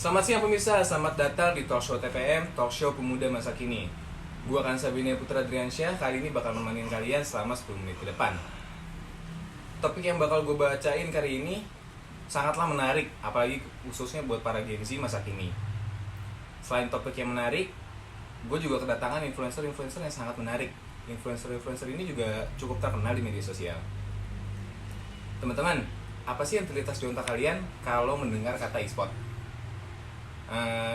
Selamat siang pemirsa, selamat datang di Talk Show TPM, Talk Show Pemuda Masa Kini. Gua akan Sabina Putra Driansyah, kali ini bakal nemenin kalian selama 10 menit ke depan. Topik yang bakal gue bacain kali ini sangatlah menarik, apalagi khususnya buat para Gen Z masa kini. Selain topik yang menarik, gue juga kedatangan influencer-influencer yang sangat menarik. Influencer-influencer ini juga cukup terkenal di media sosial. Teman-teman, apa sih yang terlintas di otak kalian kalau mendengar kata e-sport?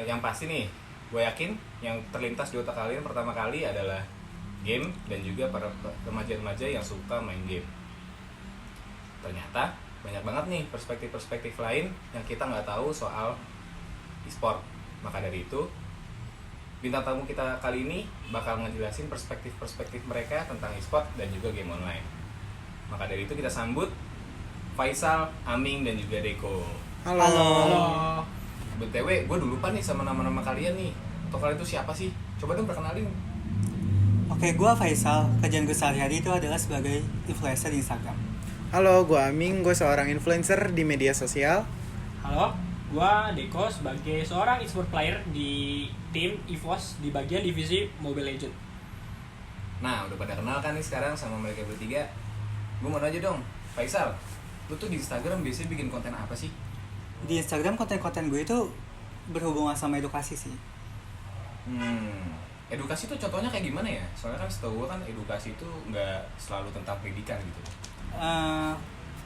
Yang pasti nih, gue yakin yang terlintas di otak kalian pertama kali adalah game dan juga para remaja-remaja yang suka main game. Ternyata banyak banget nih perspektif-perspektif lain yang kita nggak tahu soal e-sport. Maka dari itu, bintang tamu kita kali ini bakal ngejelasin perspektif-perspektif mereka tentang e-sport dan juga game online. Maka dari itu kita sambut Faisal, Aming, dan juga Deko. Halo. Halo. BTW, gue udah lupa nih sama nama-nama kalian nih. Atau kalian itu siapa sih? Coba dong perkenalin. Oke, gue Faisal. Kerjaan gue sehari-hari itu adalah sebagai influencer di Instagram. Halo, gue Aming, gue seorang influencer di media sosial. Halo, gua Deko sebagai seorang e-sport player di tim EVOS di bagian divisi Mobile Legends. Nah, udah pada kenal kan nih sekarang sama mereka bertiga. Gue mau nanya dong, Faisal, lu tuh di Instagram biasanya bikin konten apa sih? Di Instagram konten-konten gue itu berhubungan sama edukasi sih. Edukasi tuh contohnya kayak gimana ya? Soalnya kan setahu gue kan edukasi itu nggak selalu tentang pendidikan gitu.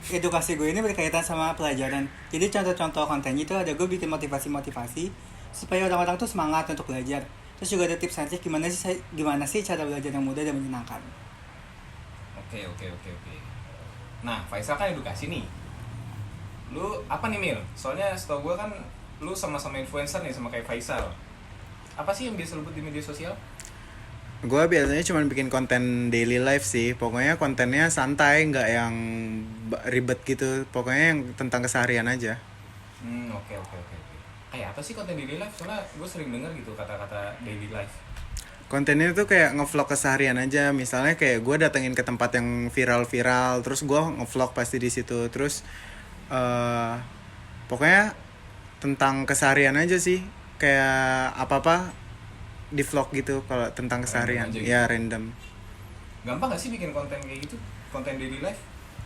Edukasi gue ini berkaitan sama pelajaran. Jadi contoh-contoh kontennya itu ada gue bikin motivasi-motivasi supaya orang-orang tuh semangat untuk belajar. Terus juga ada tips and trik gimana sih cara belajar yang mudah dan menyenangkan. Oke. Nah, Faisal kan edukasi nih. Lu apa nih, Mil? Soalnya setahu gue kan lu sama-sama influencer nih sama kayak Faisal. Apa sih yang biasa lu buat di media sosial? Gue biasanya cuma bikin konten daily life sih. Pokoknya kontennya santai, nggak yang ribet gitu. Pokoknya yang tentang keseharian aja. Oke. Kayak apa sih konten daily life? Soalnya gue sering denger gitu kata-kata daily life. Kontennya tuh kayak ngevlog keseharian aja. Misalnya kayak gue datengin ke tempat yang viral-viral, terus gue ngevlog pasti di situ. Terus pokoknya tentang keseharian aja sih. Kayak apa-apa di vlog gitu kalau tentang keseharian. Random aja Ya gitu. random. Gampang gak sih bikin konten kayak gitu? Konten daily life?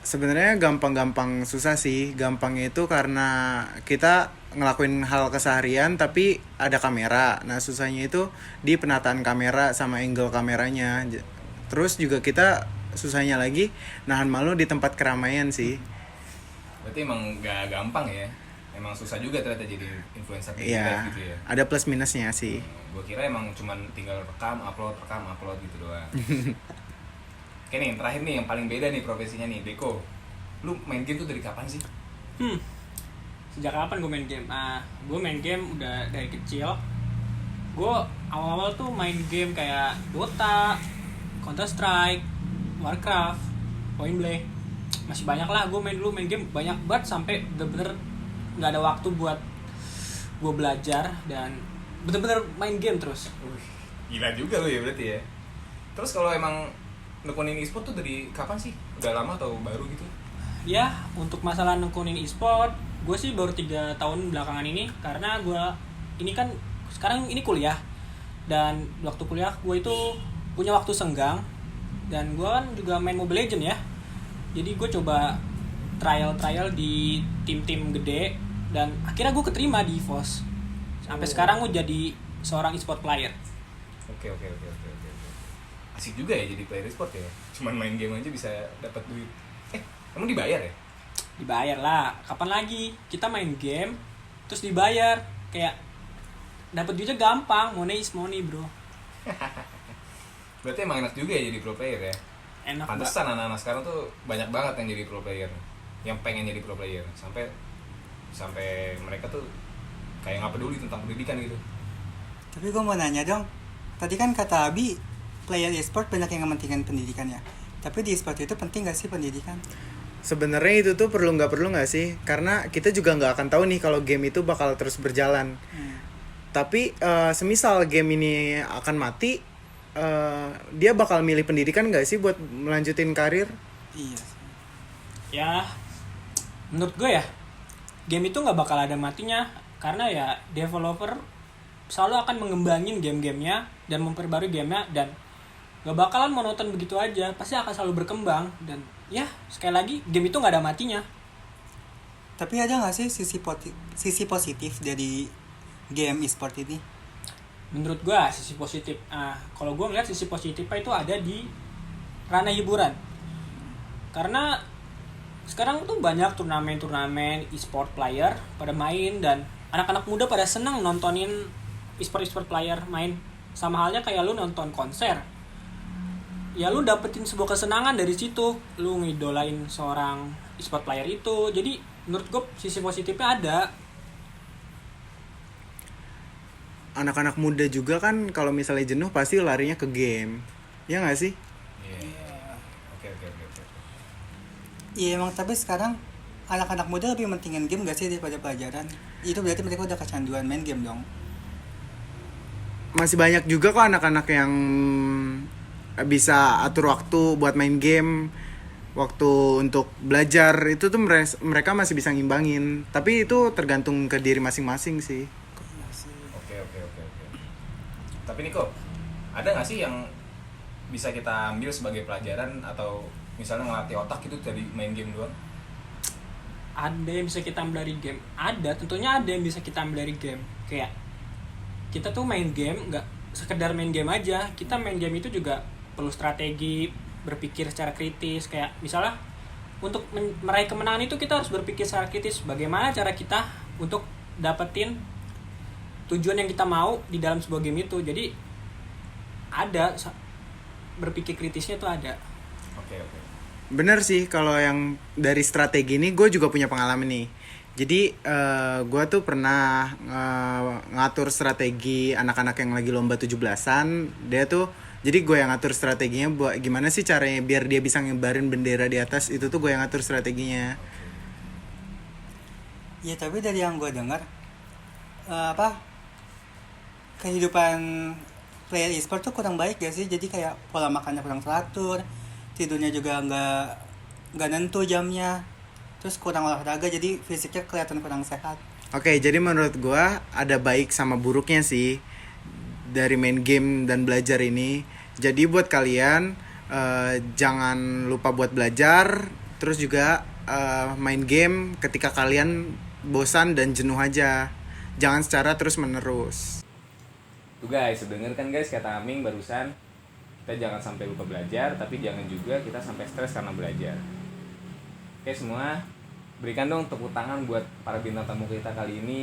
Sebenarnya gampang-gampang susah sih. Gampangnya itu karena kita ngelakuin hal keseharian tapi ada kamera. Nah, susahnya itu di penataan kamera sama angle kameranya. Terus juga kita susahnya lagi nahan malu di tempat keramaian sih. Berarti emang gak gampang ya? Emang susah juga ternyata jadi influencer daily Iya, life gitu ya? ada plus minusnya sih. Gue kira emang cuman tinggal rekam, upload gitu doang. Oke nih, terakhir nih yang paling beda nih profesinya nih, Deko. Lu main game tuh dari kapan sih? Sejak kapan gue main game? Gue main game udah dari kecil. Gue awal-awal tuh main game kayak Dota, Counter Strike, Warcraft, Point Blank. Masih banyak lah, gue main game banyak banget sampai bener-bener nggak ada waktu buat gue belajar dan bener-bener main game terus. Gila juga lu ya berarti ya. Terus kalau emang nekunin e-sport tuh dari kapan sih? Udah lama atau baru gitu? Ya, untuk masalah nekunin e-sport, gue sih baru 3 tahun belakangan ini karena gue ini kan sekarang ini kuliah dan waktu kuliah gue itu punya waktu senggang dan gue kan juga main Mobile Legends ya. Jadi gue coba trial di tim-tim gede dan akhirnya gue keterima di EVOS. Sampai sekarang gue jadi seorang e-sport player. Oke. Asik juga ya jadi player e-sport ya. Cuman main game aja bisa dapat duit. Emang dibayar ya? Dibayar lah. Kapan lagi kita main game terus dibayar? Kayak dapat duitnya gampang, money is money, bro. Berarti emang enak juga ya jadi pro player ya? Enak banget. Pantesan anak-anak sekarang tuh banyak banget yang jadi pro player, yang pengen jadi pro player, sampai mereka tuh kayak nggak peduli tentang pendidikan gitu. Tapi gue mau nanya dong. Tadi kan kata Abi, player e-sport banyak yang mementingkan pendidikan ya. Tapi di e-sport itu penting gak sih pendidikan? Sebenarnya itu tuh perlu nggak sih? Karena kita juga nggak akan tahu nih kalau game itu bakal terus berjalan. Tapi semisal game ini akan mati, dia bakal milih pendidikan nggak sih buat melanjutin karir? Iya sih. Ya, menurut gue ya, game itu nggak bakal ada matinya Karena ya developer selalu akan mengembangin game-gamenya dan memperbarui gamenya, dan gak bakalan monoton begitu aja, pasti akan selalu berkembang. Dan ya sekali lagi, game itu gak ada matinya. Tapi ada nggak sih sisi positif dari game e-sport ini? Menurut gua sisi positif, kalau gua ngeliat sisi positifnya itu ada di ranah hiburan. Karena sekarang tuh banyak turnamen-turnamen e-sport player pada main, dan anak-anak muda pada senang nontonin e-sport player main. Sama halnya kayak lu nonton konser, ya lu dapetin sebuah kesenangan dari situ, lu ngidolain seorang e-sport player itu. Jadi menurut gue sisi positifnya ada. Anak-anak muda juga kan kalau misalnya jenuh pasti larinya ke game, ya nggak sih? Iya. Oke. Iya emang, tapi sekarang anak-anak muda lebih mentingin game gak sih daripada pelajaran? Itu berarti mereka udah kecanduan main game dong. Masih banyak juga kok anak-anak yang bisa atur waktu buat main game, waktu untuk belajar itu tuh mereka masih bisa ngimbangin. Tapi itu tergantung ke diri masing-masing sih. Oke. Tapi Niko, ada nggak sih yang bisa kita ambil sebagai pelajaran atau misalnya ngelatih otak itu dari main game doang? Ada yang bisa kita ambil dari game, ada, tentunya ada yang bisa kita ambil dari game. Kayak kita tuh main game nggak sekedar main game aja, kita main game itu juga perlu strategi, berpikir secara kritis. Kayak misalnya untuk meraih kemenangan itu kita harus berpikir secara kritis, bagaimana cara kita untuk dapetin tujuan yang kita mau di dalam sebuah game itu. Jadi ada berpikir kritisnya tuh ada. Oke. Bener sih, kalau yang dari strategi ini gue juga punya pengalaman nih. Jadi gue tuh pernah ngatur strategi anak-anak yang lagi lomba 17-an. Dia tuh, jadi gue yang ngatur strateginya buat gimana sih caranya biar dia bisa ngibarin bendera di atas. Itu tuh gue yang ngatur strateginya. Ya tapi dari yang gue dengar, kehidupan player e-sport tuh kurang baik gak sih? Jadi kayak pola makannya kurang teratur, tidurnya juga nggak nentu jamnya, terus kurang olahraga, jadi fisiknya kelihatan kurang sehat. Oke, jadi menurut gue ada baik sama buruknya sih dari main game dan belajar ini. Jadi buat kalian jangan lupa buat belajar, terus juga main game ketika kalian bosan dan jenuh aja. Jangan secara terus menerus. Tuh guys, denger kan guys kata Aming barusan, kita jangan sampai lupa belajar, tapi jangan juga kita sampai stres karena belajar. Oke semua, berikan dong tepuk tangan buat para bintang tamu kita kali ini.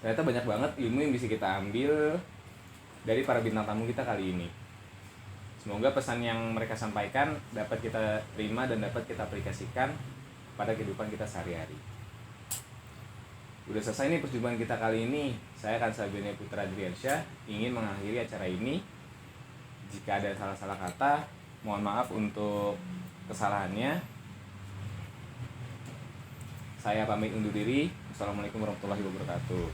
Ternyata banyak banget ilmu yang bisa kita ambil dari para bintang tamu kita kali ini. Semoga pesan yang mereka sampaikan dapat kita terima dan dapat kita aplikasikan pada kehidupan kita sehari-hari. Udah selesai nih perjumpaan kita kali ini. Saya Kansabiana Putra Adriansyah ingin mengakhiri acara ini. Jika ada salah-salah kata, mohon maaf untuk kesalahannya. Saya pamit undur diri. Assalamualaikum warahmatullahi wabarakatuh.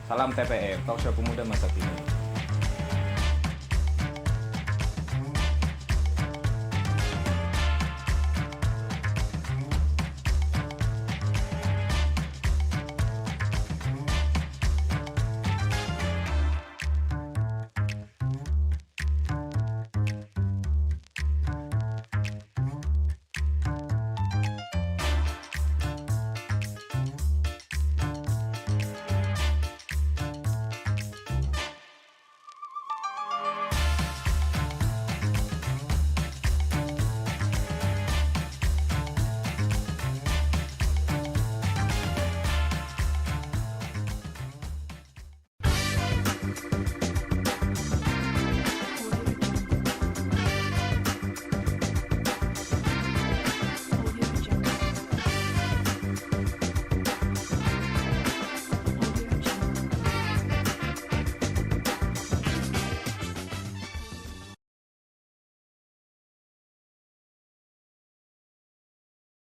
Salam TPM, Talkshow Pemuda Masa Kini.